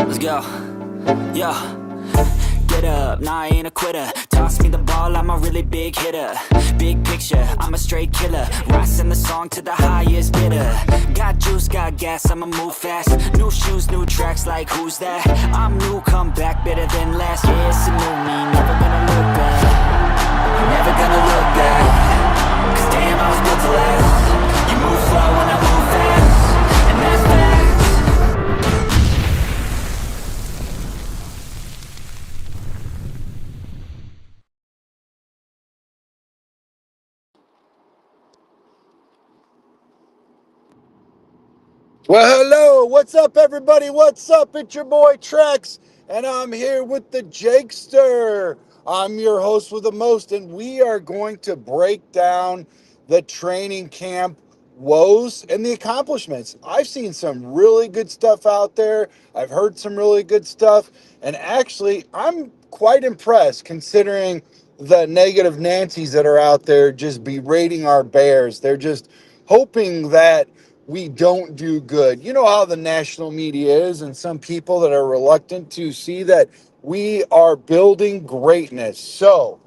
Let's go. Yo. Get up, nah, I ain't a quitter. Toss me the ball, I'm a really big hitter. Big picture, I'm a straight killer. Rising the song to the highest bidder. Got juice, got gas, I'ma move fast. New shoes, new tracks, like who's that? I'm new, come back, better than last. Yeah, it's a new me, never gonna look back. Never gonna look back. Cause damn, I was built to last. You move slow and I move fast. And that's facts. Well, hello. What's up, everybody? What's up? It's your boy Trex, and I'm here with the Jakester. I'm your host with the most, and we are going to break down the training camp woes and the accomplishments. I've seen some really good stuff out there. I've heard some really good stuff, and actually, I'm quite impressed considering the negative Nancy's that are out there just berating our Bears. They're just hoping that we don't do good. You know how the national media is, and some people that are reluctant to see that we are building greatness. So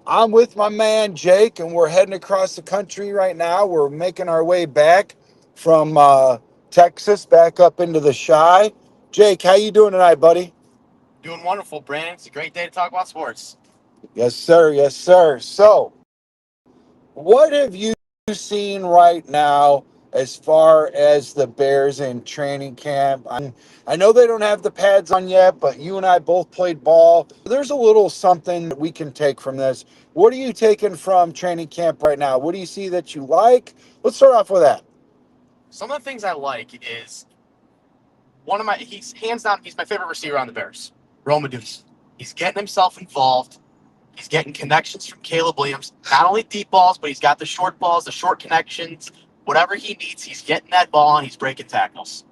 I'm with my man Jake, and we're heading across the country right now. We're making our way back from Texas back up into the Shy. Jake, how you doing tonight, buddy? Doing wonderful, Brandon. It's a great day to talk about sports. Yes, sir. Yes, sir. So what have you seen right now as far as the Bears in training camp? I know they don't have the pads on yet, but you and I both played ball. There's a little something that we can take from this. What are you taking from training camp right now? What do you see that you like? Let's start off with that. Some of the things I like is he's hands down, he's my favorite receiver on the Bears, Roma Deuce. He's getting himself involved. He's getting connections from Caleb Williams. Not only deep balls, but he's got the short balls, the short connections. Whatever he needs, he's getting that ball and he's breaking tackles.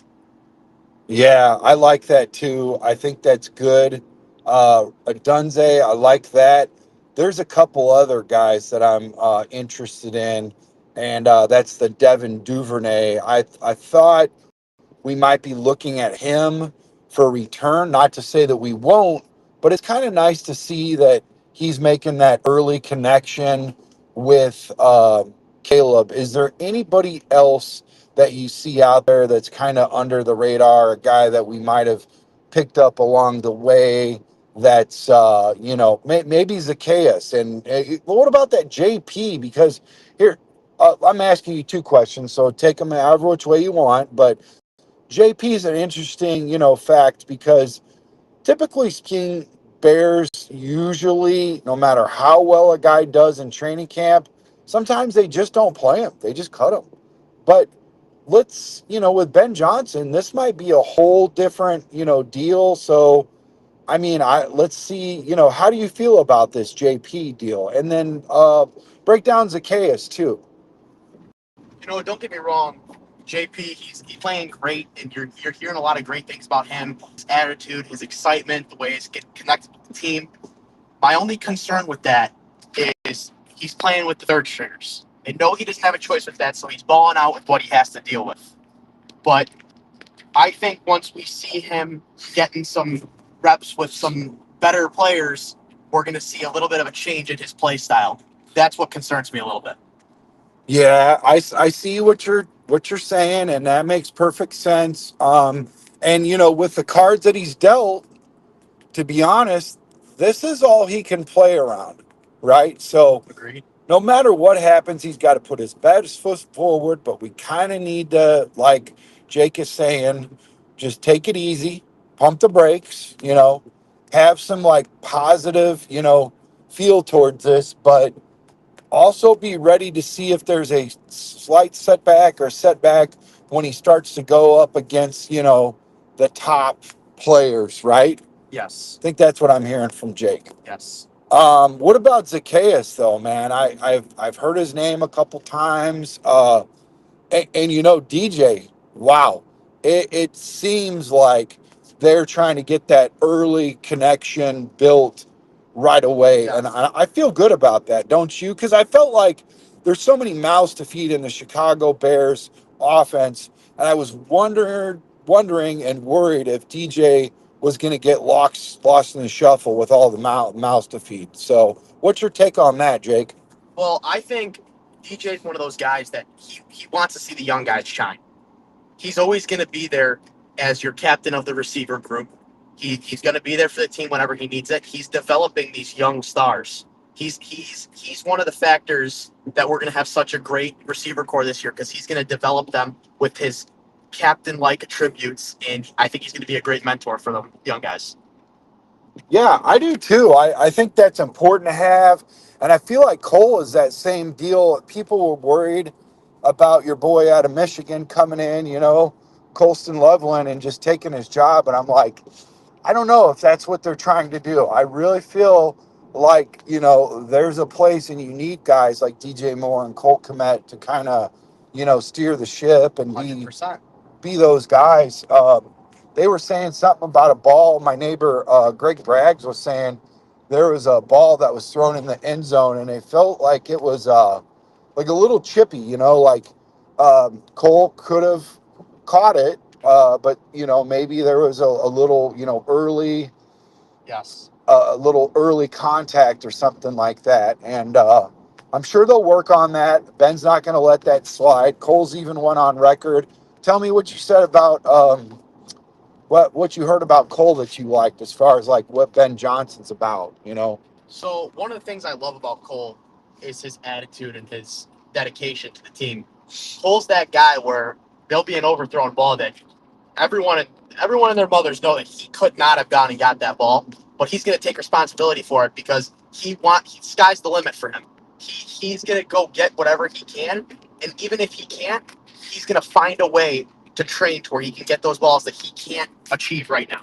Yeah, I like that too. I think that's good. Dunze, I like that. There's a couple other guys that I'm interested in, and that's the Devin Duvernay. I thought we might be looking at him for return. Not to say that we won't, but it's kind of nice to see that he's making that early connection with Caleb. Is there anybody else that you see out there that's kind of under the radar, a guy that we might have picked up along the way? That's maybe Zacchaeus. And what about that JP? Because here, I'm asking you two questions, so take them however which way you want. But JP is an interesting, fact because typically speaking, Bears usually, no matter how well a guy does in training camp, sometimes they just don't play him. They just cut him. But with Ben Johnson, this might be a whole different, deal. So, I mean, let's see, how do you feel about this JP deal? And then break down Zacchaeus too. Don't get me wrong. JP, he's playing great, and you're hearing a lot of great things about him. His attitude, his excitement, the way he's getting connected with the team. My only concern with that is he's playing with the third stringers. They know he doesn't have a choice with that, so he's balling out with what he has to deal with. But I think once we see him getting some reps with some better players, we're going to see a little bit of a change in his play style. That's what concerns me a little bit. Yeah, I see what you're saying, and that makes perfect sense. And with the cards that he's dealt, to be honest, this is all he can play around, right? So Agreed. no matter what happens, he's got to put his best foot forward. But we kind of need to, like Jake is saying, just take it easy, pump the brakes, have some like positive, feel towards this, but also be ready to see if there's a slight setback when he starts to go up against, the top players, right? Yes. I think that's what I'm hearing from Jake. Yes. What about Zacchaeus though, man? I've heard his name a couple times. And DJ, wow. It seems like they're trying to get that early connection built right away. Yes. And I feel good about that, don't you? Because I felt like there's so many mouths to feed in the Chicago Bears offense. And I was wondering wondering and worried if DJ was going to get lost in the shuffle with all the mouths to feed. So, what's your take on that, Jake? Well, I think DJ's one of those guys that he wants to see the young guys shine. He's always going to be there as your captain of the receiver group. He's going to be there for the team whenever he needs it. He's developing these young stars. He's one of the factors that we're going to have such a great receiver core this year because he's going to develop them with his captain-like attributes, and I think he's going to be a great mentor for the young guys. Yeah, I do too. I think that's important to have. And I feel like Cole is that same deal. People were worried about your boy out of Michigan coming in, Colston Loveland, and just taking his job. And I'm like, I don't know if that's what they're trying to do. I really feel like, there's a place and you need guys like DJ Moore and Colt Kmet to kind of, steer the ship and 100%. be those guys. They were saying something about a ball. My neighbor, Greg Braggs, was saying there was a ball that was thrown in the end zone, and it felt like it was like a little chippy, like Cole could have caught it, but, maybe there was a little, early, Yes. a little early contact or something like that. And I'm sure they'll work on that. Ben's not going to let that slide. Cole's even went on record. Tell me what you said about what you heard about Cole that you liked as far as like what Ben Johnson's about. So one of the things I love about Cole is his attitude and his dedication to the team. Cole's that guy where there'll be an overthrown ball that everyone everyone and their mothers know that he could not have gone and got that ball, but he's going to take responsibility for it because sky's the limit for him. He's going to go get whatever he can, and even if he can't, he's going to find a way to train to where he can get those balls that he can't achieve right now.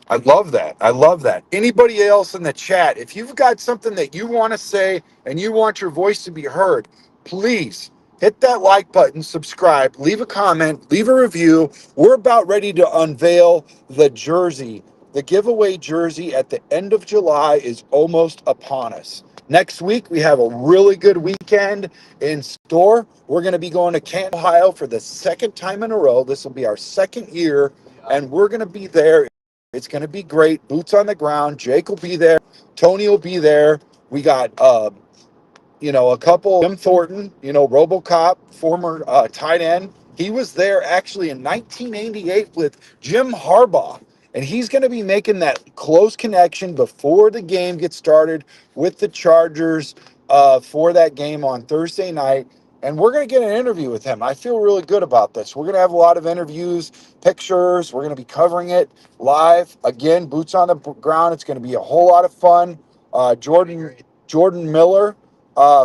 I love that. I love that. Anybody else in the chat, if you've got something that you want to say and you want your voice to be heard, please hit that like button, subscribe, leave a comment, leave a review. We're about ready to unveil the jersey. The giveaway jersey at the end of July is almost upon us. Next week, we have a really good weekend in store. We're going to be going to Canton, Ohio for the second time in a row. This will be our second year, and we're going to be there. It's going to be great. Boots on the ground. Jake will be there. Tony will be there. We got, a couple. Jim Thornton, RoboCop, former tight end. He was there actually in 1988 with Jim Harbaugh. And he's going to be making that close connection before the game gets started with the Chargers for that game on Thursday night. And we're going to get an interview with him. I feel really good about this. We're going to have a lot of interviews, pictures. We're going to be covering it live. Again, boots on the ground. It's going to be a whole lot of fun. Jordan Miller,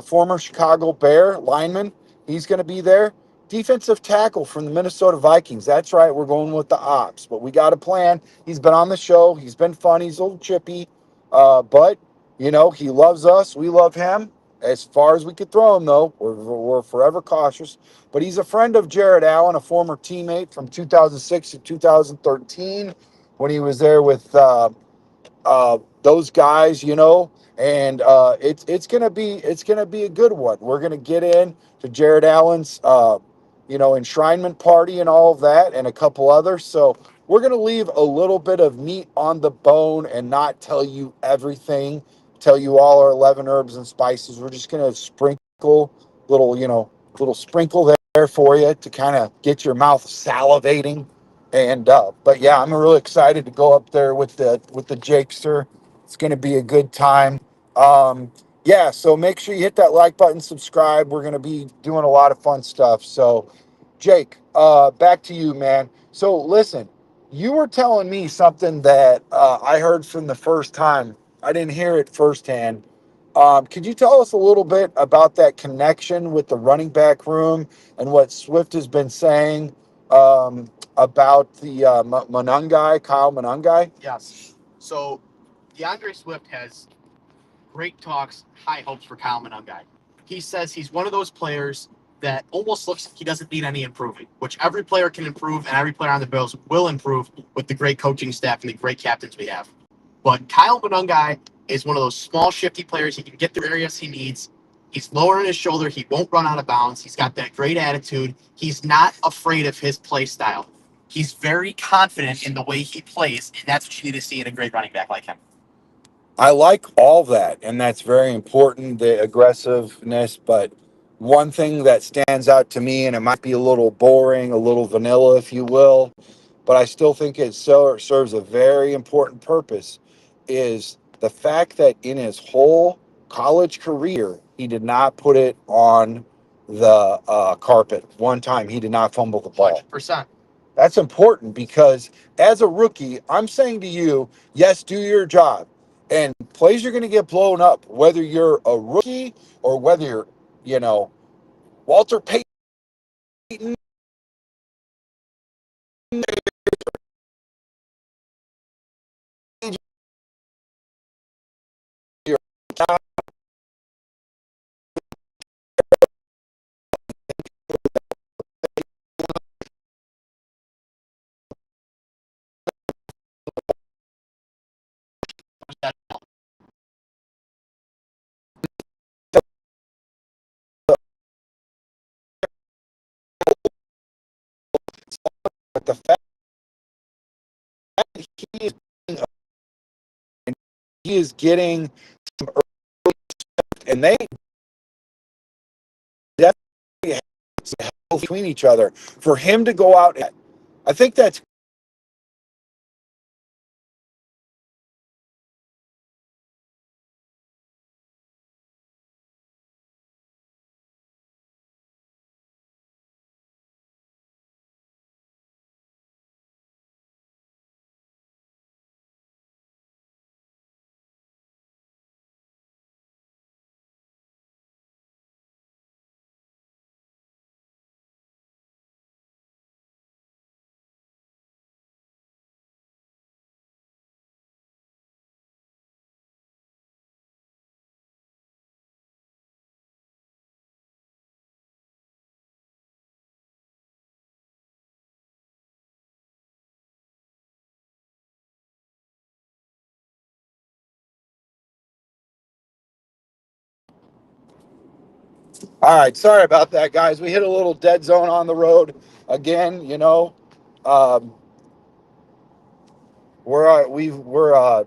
former Chicago Bear lineman, he's going to be there. Defensive tackle from the Minnesota Vikings. That's right. We're going with the ops, but we got a plan. He's been on the show. He's been fun. He's a little chippy, but he loves us. We love him. As far as we could throw him, though, we're forever cautious. But he's a friend of Jared Allen, a former teammate from 2006 to 2013 when he was there with those guys, and it's gonna be a good one. We're gonna get in to Jared Allen's enshrinement party and all of that, and a couple others. So we're gonna leave a little bit of meat on the bone and not tell you everything. Tell you all our 11 herbs and spices. We're just gonna sprinkle little sprinkle there for you to kind of get your mouth salivating. And but yeah, I'm really excited to go up there with the Jakester. It's going to be a good time. Yeah, so make sure you hit that like button, subscribe. We're going to be doing a lot of fun stuff. So, Jake, back to you, man. So, listen, you were telling me something that I heard from the first time. I didn't hear it firsthand. Could you tell us a little bit about that connection with the running back room and what Swift has been saying about the Kyle Monangai? Yes. So DeAndre Swift has great talks, high hopes for Kyle Monangai. He says he's one of those players that almost looks like he doesn't need any improving, which every player can improve, and every player on the Bills will improve with the great coaching staff and the great captains we have. But Kyle Monangai is one of those small, shifty players. He can get through areas he needs. He's lower in his shoulder. He won't run out of bounds. He's got that great attitude. He's not afraid of his play style. He's very confident in the way he plays, and that's what you need to see in a great running back like him. I like all that, and that's very important, the aggressiveness. But one thing that stands out to me, and it might be a little boring, a little vanilla, if you will, but I still think it serves a very important purpose, is the fact that in his whole college career, he did not put it on the carpet. One time, he did not fumble the ball. 100%. That's important because as a rookie, I'm saying to you, yes, do your job. And plays are going to get blown up, whether you're a rookie or whether you're, Walter Payton. But the fact that he is getting some early, and they definitely have some help between each other for him to go out. I think that's all right. Sorry about that, guys. We hit a little dead zone on the road again. Um, we're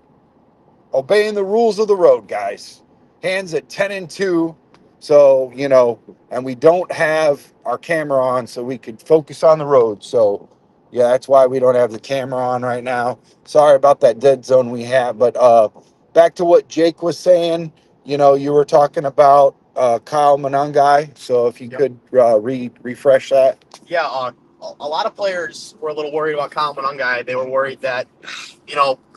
obeying the rules of the road, guys. Hands at 10-2. So, and we don't have our camera on so we could focus on the road. So, yeah, that's why we don't have the camera on right now. Sorry about that dead zone we have. But back to what Jake was saying, you were talking about Kyle Monangai. So if you could refresh that. Yeah, a lot of players were a little worried about Kyle Monangai. They were worried that,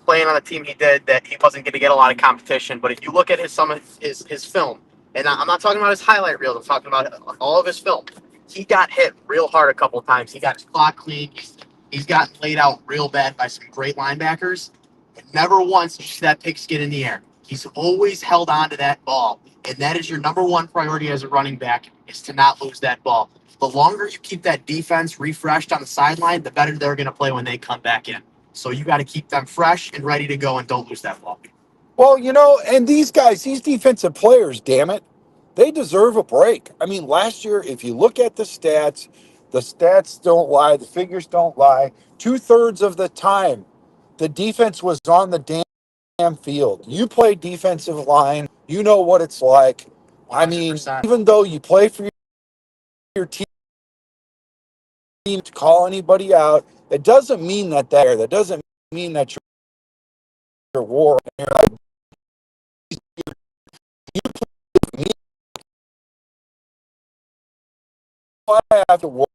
playing on the team he did, that he wasn't going to get a lot of competition. But if you look at some of his film, and I'm not talking about his highlight reels, I'm talking about all of his film. He got hit real hard a couple of times. He got his clock clean. He's gotten laid out real bad by some great linebackers. And never once did you see that pick skid in the air. He's always held on to that ball. And that is your number one priority as a running back, is to not lose that ball. The longer you keep that defense refreshed on the sideline, the better they're going to play when they come back in. So you got to keep them fresh and ready to go, and don't lose that ball. Well, and these guys, these defensive players, damn it, they deserve a break. I mean, last year, if you look at the stats don't lie, the figures don't lie. 2/3 of the time, the defense was on the damn field. You play defensive line, you know what it's like. I mean, 100%. even though you play for your team to call anybody out, it doesn't mean that doesn't mean that you're war. You're like, I have to work.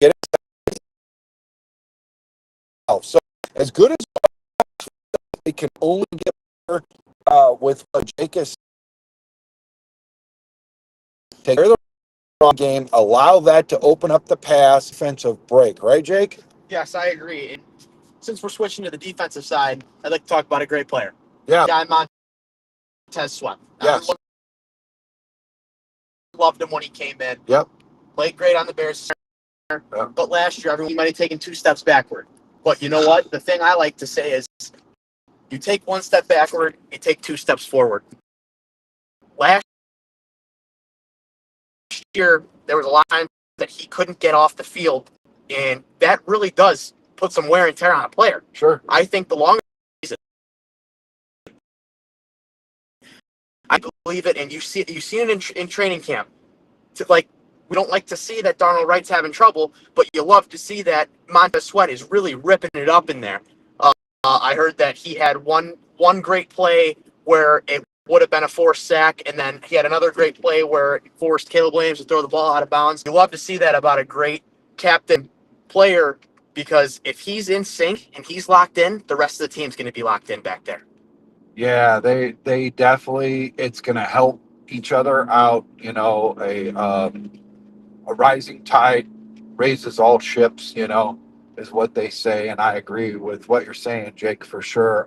Get it. So as good as it can only get better with Jake is take care of the run game, allow that to open up the pass, defensive break, right, Jake? Yes, I agree. And since we're switching to the defensive side, I'd like to talk about a great player. Yeah. Guy Montez Sweat. Yes. Loved him when he came in. Yep. Played great on the Bears. Yep. But last year, everyone might have taken 2 steps backward. But you know what? The thing I like to say is, you take 1 step backward, you take 2 steps forward. Last year, there was a lot of times that he couldn't get off the field, and that really does put some wear and tear on a player. Sure. I think the longer I believe it, and you see it in training camp. Like, we don't like to see that Darnell Wright's having trouble, but you love to see that Montez Sweat is really ripping it up in there. I heard that he had one great play where it would have been a forced sack, and then he had another great play where it forced Caleb Williams to throw the ball out of bounds. You love to see that about a great captain player, because if he's in sync and he's locked in, the rest of the team's going to be locked in back there. Yeah, they definitely, it's going to help each other out. A rising tide raises all ships. Is what they say, and I agree with what you're saying, Jake, for sure.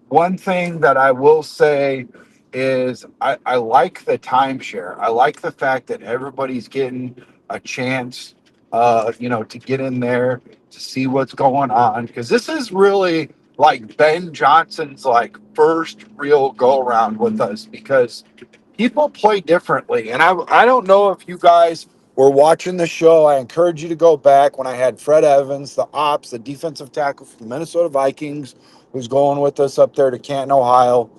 One thing that I will say is I like the timeshare. I like the fact that everybody's getting a chance, to get in there to see what's going on, because this is really like Ben Johnson's like first real go around with us, because people play differently. And I don't know if you guys were watching the show. I encourage you to go back when I had Fred Evans, the defensive tackle for the Minnesota Vikings, who's going with us up there to Canton, Ohio.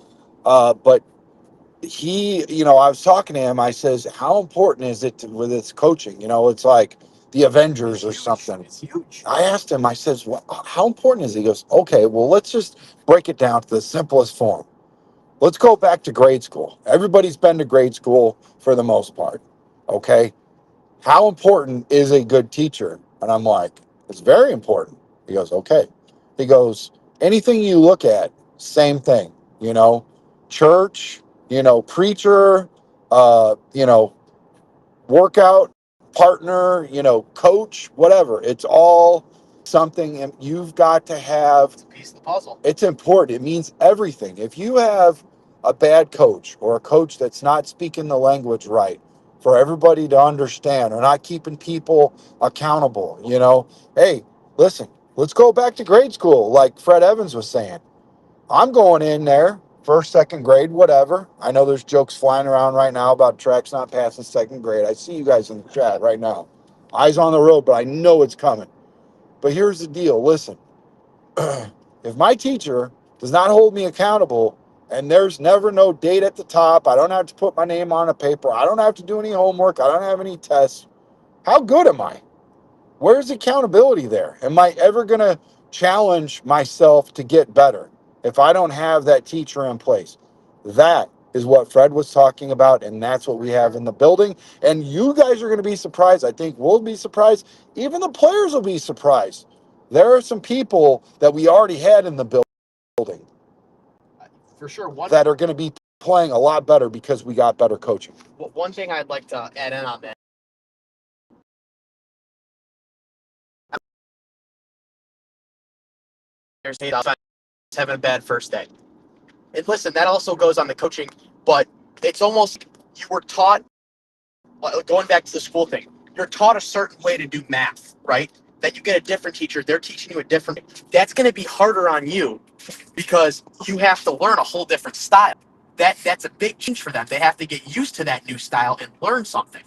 But I was talking to him. I says, how important is it with its coaching? It's like the Avengers or something. It's huge. I asked him, I says, how important is it? He goes, okay, well, let's just break it down to the simplest form. Let's go back to grade school. Everybody's been to grade school for the most part. Okay. How important is a good teacher? And I'm like, it's very important. He goes, okay. He goes, anything you look at, same thing, church, preacher, uh, you know, workout partner, coach, whatever. It's all something, and you've got to have. It's a piece of the puzzle. It's important. It means everything. If you have a bad coach or a coach that's not speaking the language right for everybody to understand, or not keeping people accountable, hey, listen, let's go back to grade school. Like Fred Evans was saying, I'm going in there first, second grade, whatever. I know there's jokes flying around right now about tracks not passing second grade. I see you guys in the chat right now. Eyes on the road, but I know it's coming. But here's the deal. Listen, if my teacher does not hold me accountable, and there's never no date at the top, I don't have to put my name on a paper, I don't have to do any homework, I don't have any tests, how good am I? Where's accountability there? Am I ever going to challenge myself to get better if I don't have that teacher in place? That is what Fred was talking about, and that's what we have in the building. And you guys are going to be surprised. I think we'll be surprised. Even the players will be surprised. There are some people that we already had in the building For sure. that are going to be playing a lot better because we got better coaching. One thing I'd like to add in on that. There's having a bad first day. And listen, that also goes on the coaching, but it's almost, you were taught, going back to the school thing, you're taught a certain way to do math, right? That you get a different teacher, they're teaching you a different, that's going to be harder on you because you have to learn a whole different style. That's a big change for them. They have to get used to that new style and learn something.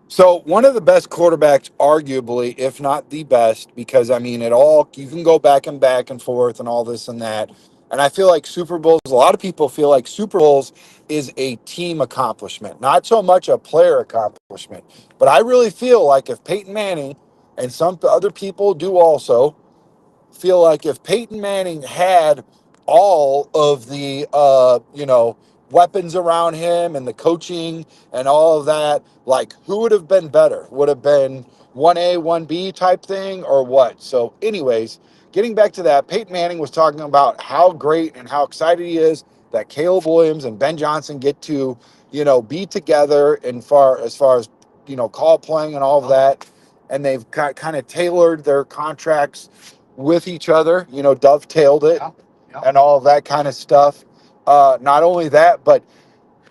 So one of the best quarterbacks, arguably, if not the best, because you can go back and forth and all this and that. And I feel like Super Bowls, a lot of people feel like Super Bowls is a team accomplishment, not so much a player accomplishment. But I really feel like if Peyton Manning, and some other people do also, feel like if Peyton Manning had all of the weapons around him and the coaching and all of that, like, who would have been better? Would have been 1A, 1B type thing, or what? So anyways, getting back to that, Peyton Manning was talking about how great and how excited he is that Caleb Williams and Ben Johnson get to, be together as far as, call playing and all of that. And they've kind of tailored their contracts with each other, dovetailed it, and all of that kind of stuff. Not only that, but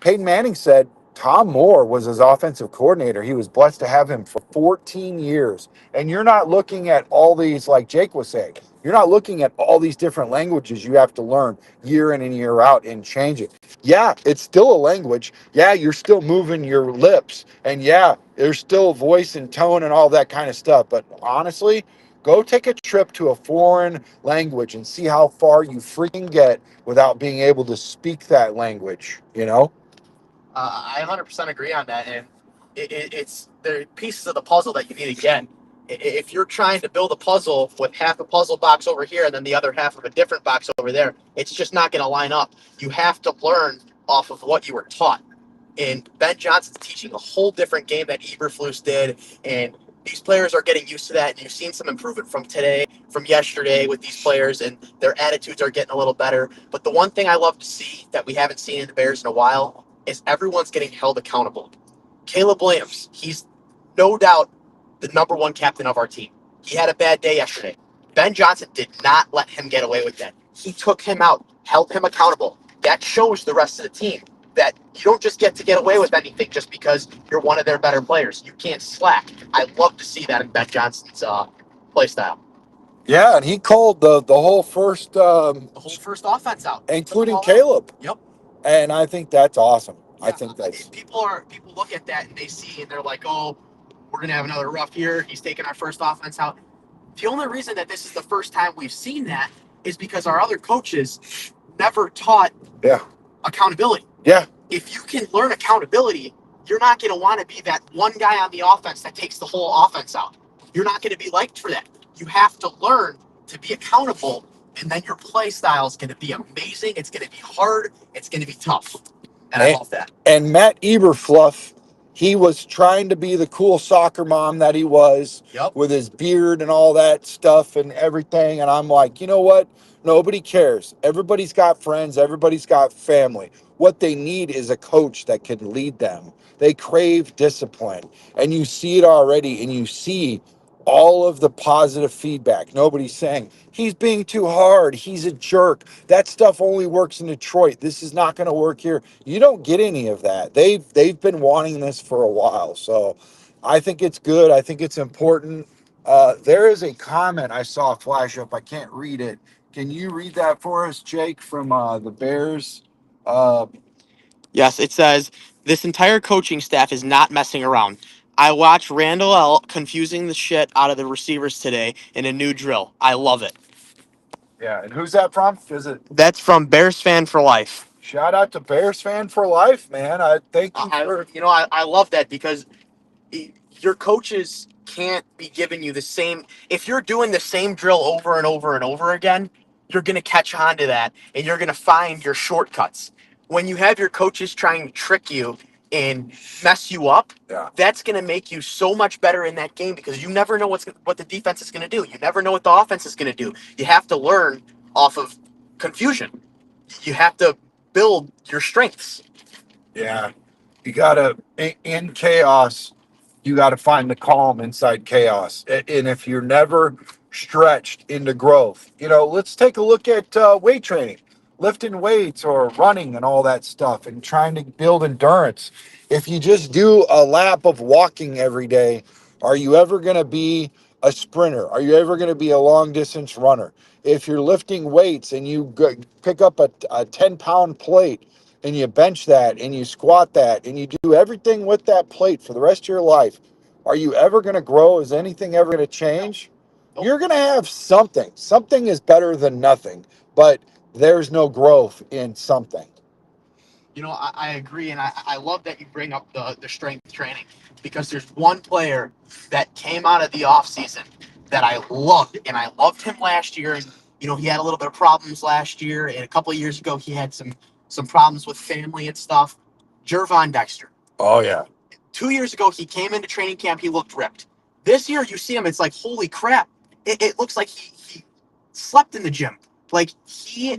Peyton Manning said Tom Moore was his offensive coordinator. He was blessed to have him for 14 years. And you're not looking at all these, like Jake was saying, you're not looking at all these different languages you have to learn year in and year out and change it. Yeah, it's still a language. Yeah, you're still moving your lips. And yeah, there's still voice and tone and all that kind of stuff. But honestly, go take a trip to a foreign language and see how far you freaking get without being able to speak that language, you know? I 100% agree on that, and it's there are pieces of the puzzle that you need to get. If you're trying to build a puzzle with half a puzzle box over here and then the other half of a different box over there, it's just not going to line up. You have to learn off of what you were taught. And Ben Johnson's teaching a whole different game that Eberflus did, and these players are getting used to that. And you've seen some improvement from today, from yesterday with these players, and their attitudes are getting a little better. But the one thing I love to see that we haven't seen in the Bears in a while is everyone's getting held accountable. Caleb Williams, he's no doubt the number one captain of our team. He had a bad day yesterday. Ben Johnson did not let him get away with that. He took him out, held him accountable. That shows the rest of the team that you don't just get away with anything just because you're one of their better players. You can't slack. I love to see that in Ben Johnson's play style. Yeah, and he called the whole first, The whole first offense out, including Caleb. Yep. And I think that's awesome. Yeah, I think that's people look at that and they see and they're like, oh, we're gonna have another rough year. He's taking our first offense out. The only reason that this is the first time we've seen that is because our other coaches never taught accountability. Yeah. If you can learn accountability, you're not going to want to be that one guy on the offense that takes the whole offense out. You're not going to be liked for that. You have to learn to be accountable, and then your play style is going to be amazing. It's going to be hard. It's going to be tough. And I love that. And Matt Eberfluff, he was trying to be the cool soccer mom that he was, with his beard and all that stuff and everything. And I'm like, you know what? Nobody cares. Everybody's got friends. Everybody's got family. What they need is a coach that can lead them. They crave discipline. And you see it already, and you see all of the positive feedback. Nobody's saying he's being too hard, he's a jerk. That stuff only works in Detroit. This is not going to work here. You don't get any of that. They've been wanting this for a while. So I think it's good. I think it's important. There is a comment I saw flash up. I can't read it. Can you read that for us, Jake, from the Bears? Yes, it says, this entire coaching staff is not messing around. I watched Randall L. confusing the shit out of the receivers today in a new drill. I love it. Yeah, and who's that from? Is it? That's from Bears Fan for Life. Shout out to Bears Fan for Life, man. I thank you for... I love that because your coaches can't be giving you the same. If you're doing the same drill over and over and over again, you're going to catch on to that and you're going to find your shortcuts. When you have your coaches trying to trick you and mess you up, that's going to make you so much better in that game because you never know what the defense is going to do. You never know what the offense is going to do. You have to learn off of confusion. You have to build your strengths. Yeah. You got to, in chaos, you got to find the calm inside chaos. And if you're never stretched into growth, let's take a look at weight training, lifting weights or running and all that stuff and trying to build endurance. If you just do a lap of walking every day, are you ever going to be a sprinter? Are you ever going to be a long distance runner? If you're lifting weights and you pick up a 10-pound plate and you bench that and you squat that and you do everything with that plate for the rest of your life, are you ever going to grow? Is anything ever going to change? You're going to have something. Something is better than nothing, but there's no growth in something. I agree, and I love that you bring up the strength training because there's one player that came out of the offseason that I loved, and I loved him last year. And, he had a little bit of problems last year, and a couple of years ago he had some problems with family and stuff. Jervon Dexter. Oh, yeah. 2 years ago, he came into training camp, he looked ripped. This year, you see him, it's like, holy crap. It looks like he slept in the gym. Like, you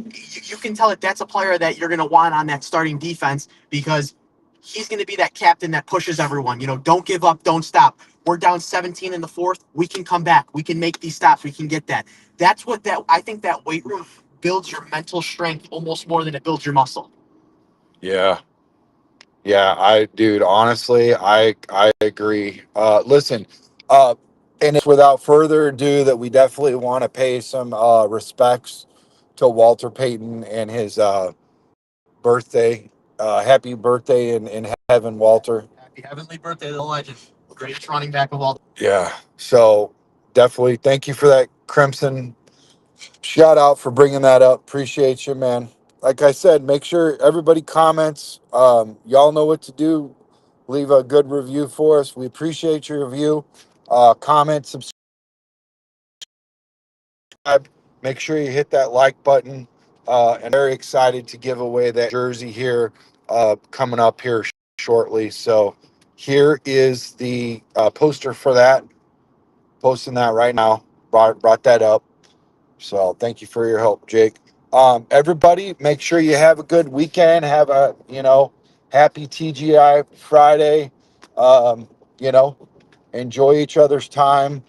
can tell that that's a player that you're going to want on that starting defense because he's going to be that captain that pushes everyone. Don't give up, don't stop. We're down 17 in the fourth. We can come back. We can make these stops. We can get that. That's what I think that weight room builds your mental strength almost more than it builds your muscle. Yeah. Yeah, dude, honestly, I agree. Listen, uh, and it's without further ado that we definitely want to pay some respects to Walter Payton and his birthday. Happy birthday in heaven, Walter. Happy heavenly birthday to the legend, greatest running back of all. Yeah. So definitely thank you for that, Crimson. Shout out for bringing that up. Appreciate you, man. Like I said, make sure everybody comments. Y'all know what to do. Leave a good review for us. We appreciate your review. Comment, subscribe. Make sure you hit that like button. And very excited to give away that jersey here coming up here shortly. So here is the poster for that. Posting that right now. Brought that up. So thank you for your help, Jake. Everybody, make sure you have a good weekend. Have a happy TGI Friday. You know, enjoy each other's time.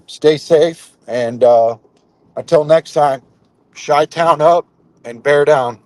Stay safe, and until next time, Chi Town up and bear down.